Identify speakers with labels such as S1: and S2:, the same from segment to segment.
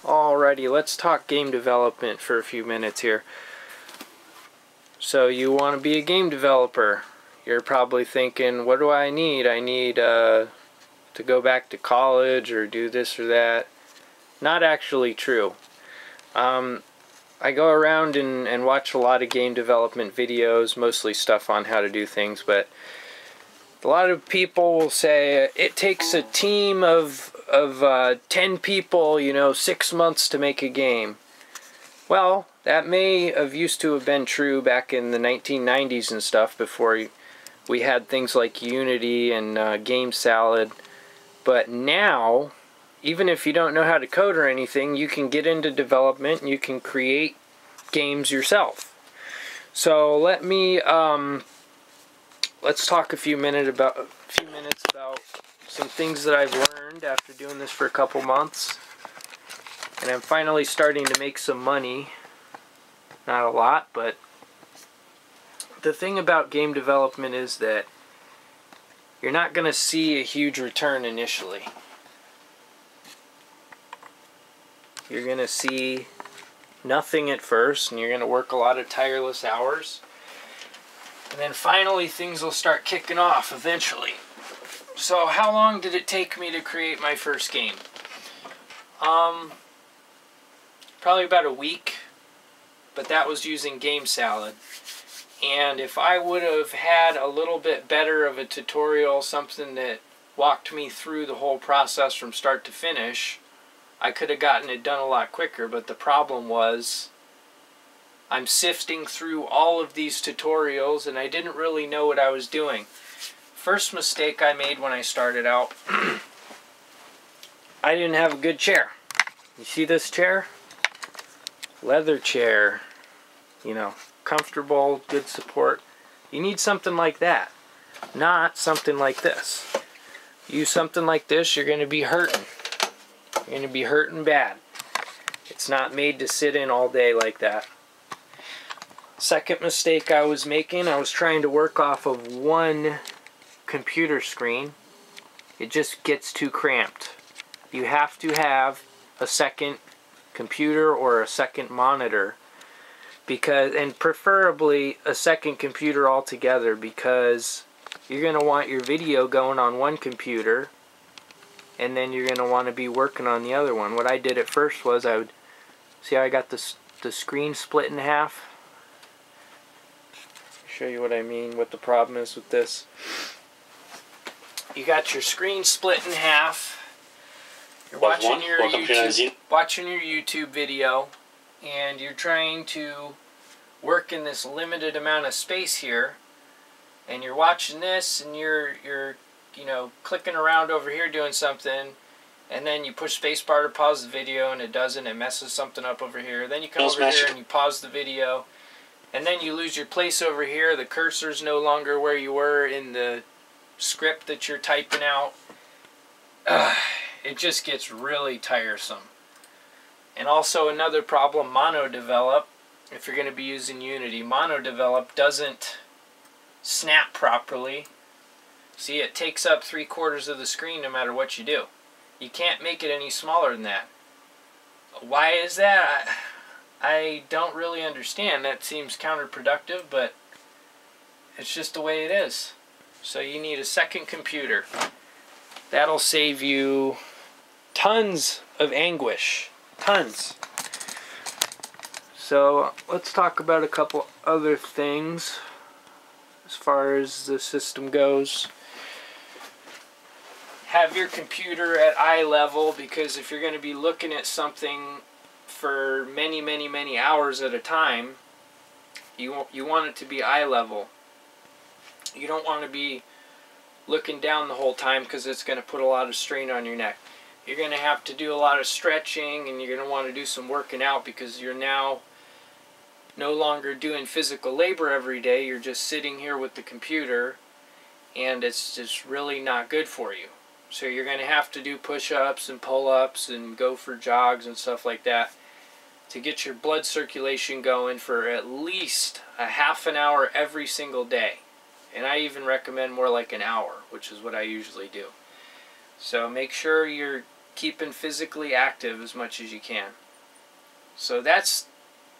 S1: Alrighty, let's talk game development for a few minutes here. So you want to be a game developer. You're probably thinking, what do I need? I need to go back to college or do this or that. Not actually true. I go around and watch a lot of game development videos, mostly stuff on how to do things, but a lot of people will say it takes a team of 10 people, 6 months to make a game. Well, that may have used to have been true back in the 1990s and stuff, before we had things like Unity and GameSalad. But now, even if you don't know how to code or anything, you can get into development and you can create games yourself. So let's talk a few minutes about some things that I've learned after doing this for a couple months. And I'm finally starting to make some money. Not a lot, but the thing about game development is that you're not going to see a huge return initially. You're going to see nothing at first, and you're going to work a lot of tireless hours. And then finally things will start kicking off eventually. So how long did it take me to create my first game? Probably about a week, but that was using GameSalad. And if I would have had a little bit better of a tutorial, something that walked me through the whole process from start to finish, I could have gotten it done a lot quicker. But the problem was, I'm sifting through all of these tutorials and I didn't really know what I was doing. First mistake I made when I started out, I didn't have a good chair. You see this chair? Leather chair, comfortable, good support. You need something like that, not something like this. Use something like this, you're going to be hurting. You're going to be hurting bad. It's not made to sit in all day like that. Second mistake I was making, I was trying to work off of one computer screen. It just gets too cramped. You have to have a second computer or a second monitor, and preferably a second computer altogether, because you're going to want your video going on one computer and then you're going to want to be working on the other one. What I did at first was I would see how I got the screen split in half. Show you what I mean, what the problem is with this. You got your screen split in half. You're watching your YouTube video, and you're trying to work in this limited amount of space here, and you're watching this, and you're clicking around over here doing something, and then you push spacebar to pause the video and it doesn't, it messes something up over here. Then you come over here and you pause the video, and then you lose your place over here. The cursor's no longer where you were in the script that you're typing out. It just gets really tiresome. And also another problem, MonoDevelop, if you're going to be using Unity, MonoDevelop doesn't snap properly. See, it takes up 3/4 of the screen no matter what you do. You can't make it any smaller than that. Why is that? I don't really understand. That seems counterproductive, but it's just the way it is. So you need a second computer. That'll save you tons of anguish. Tons. So let's talk about a couple other things as far as the system goes. Have your computer at eye level, because if you're going to be looking at something for many hours at a time, you want it to be eye level. You don't want to be looking down the whole time, because it's going to put a lot of strain on your neck. You're going to have to do a lot of stretching, and you're going to want to do some working out, because you're now no longer doing physical labor every day. You're just sitting here with the computer, and it's just really not good for you. So you're going to have to do push-ups and pull-ups and go for jogs and stuff like that to get your blood circulation going for at least a half an hour every single day. And I even recommend more like an hour, which is what I usually do. So make sure you're keeping physically active as much as you can. So that's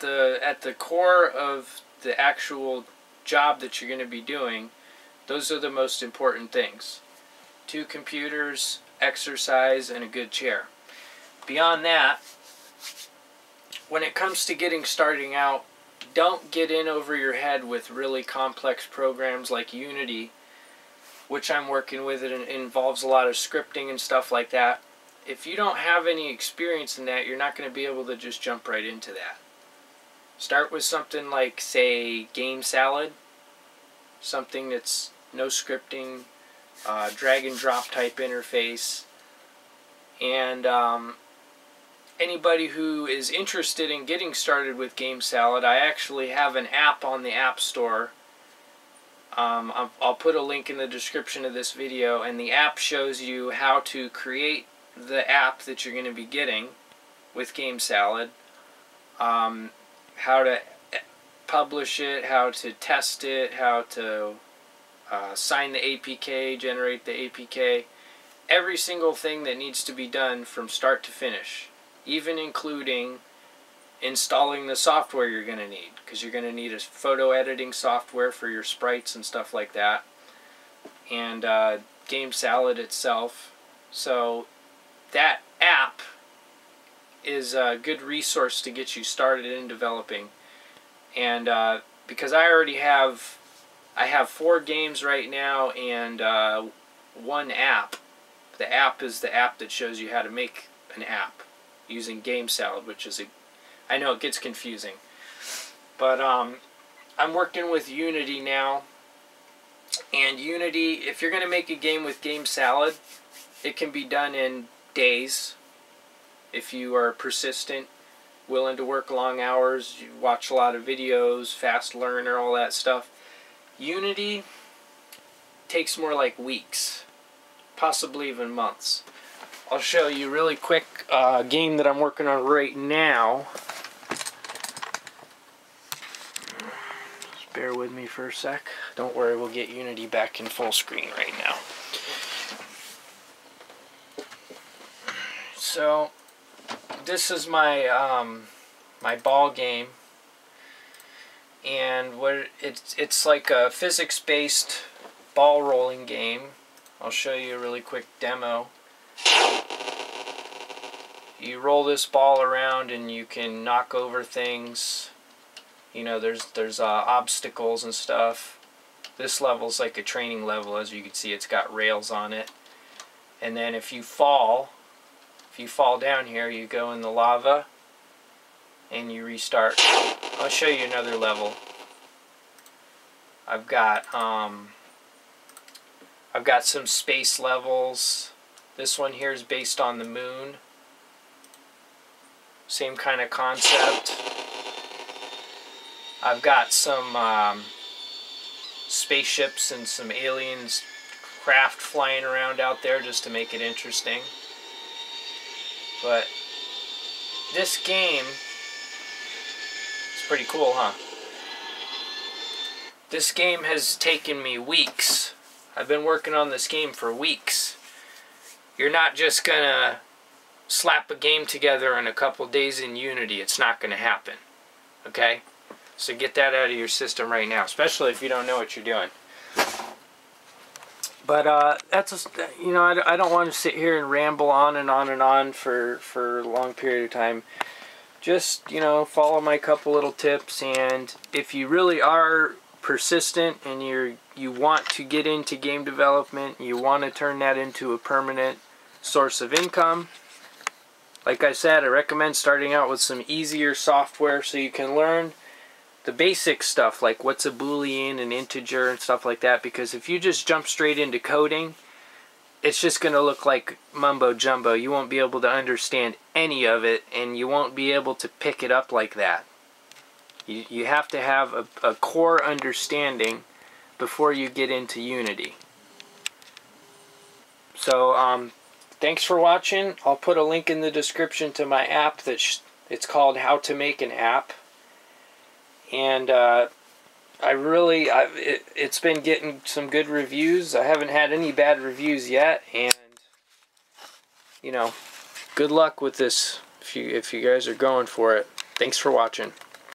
S1: at the core of the actual job that you're going to be doing. Those are the most important things. 2 computers, exercise, and a good chair. Beyond that, when it comes to starting out, don't get in over your head with really complex programs like Unity, which I'm working with. It involves a lot of scripting and stuff like that. If you don't have any experience in that, you're not going to be able to just jump right into that. Start with something like, say, Game Salad, something that's no scripting, drag and drop type interface, and anybody who is interested in getting started with Game Salad, I actually have an app on the App Store. I'll put a link in the description of this video, and the app shows you how to create the app that you're going to be getting with Game Salad, how to publish it, how to test it, how to sign the APK, generate the APK, every single thing that needs to be done from start to finish, even including installing the software you're going to need, because you're going to need a photo editing software for your sprites and stuff like that, and Game Salad itself. So that app is a good resource to get you started in developing. And because I already have 4 games right now and 1 app. The app is the app that shows you how to make an app using Game Salad, which is I know it gets confusing, but I'm working with Unity now. And Unity, if you're going to make a game with Game Salad, it can be done in days if you are persistent, willing to work long hours, you watch a lot of videos, fast learner, all that stuff. Unity takes more like weeks, possibly even months. I'll show you really quick a game that I'm working on right now. Just bear with me for a sec. Don't worry, we'll get Unity back in full screen right now. So this is my my ball game, and it's like a physics-based ball rolling game. I'll show you a really quick demo. You roll this ball around and you can knock over things. You know, there's obstacles and stuff. This level's like a training level. As you can see, it's got rails on it. And then if you fall down here, you go in the lava and you restart. I'll show you another level. I've got some space levels. This one here is based on the moon. Same kind of concept. I've got some spaceships and some aliens craft flying around out there just to make it interesting. But this game is pretty cool, huh? This game has taken me weeks. I've been working on this game for weeks. You're not just gonna slap a game together in a couple days in Unity. It's not gonna happen. Okay? So get that out of your system right now, especially if you don't know what you're doing. But that's just, you know, I don't want to sit here and ramble on and on and on for a long period of time. Just, you know, follow my couple little tips, and if you really are persistent and you want to get into game development, you want to turn that into a permanent source of income, like I said, I recommend starting out with some easier software so you can learn the basic stuff, like what's a boolean, an integer, and stuff like that, because if you just jump straight into coding, it's just going to look like mumbo jumbo. You won't be able to understand any of it, and you won't be able to pick it up like that. You have to have a core understanding before you get into Unity. So thanks for watching. I'll put a link in the description to my app it's called How to Make an App. And it's been getting some good reviews. I haven't had any bad reviews yet, and you know, good luck with this if you guys are going for it. Thanks for watching.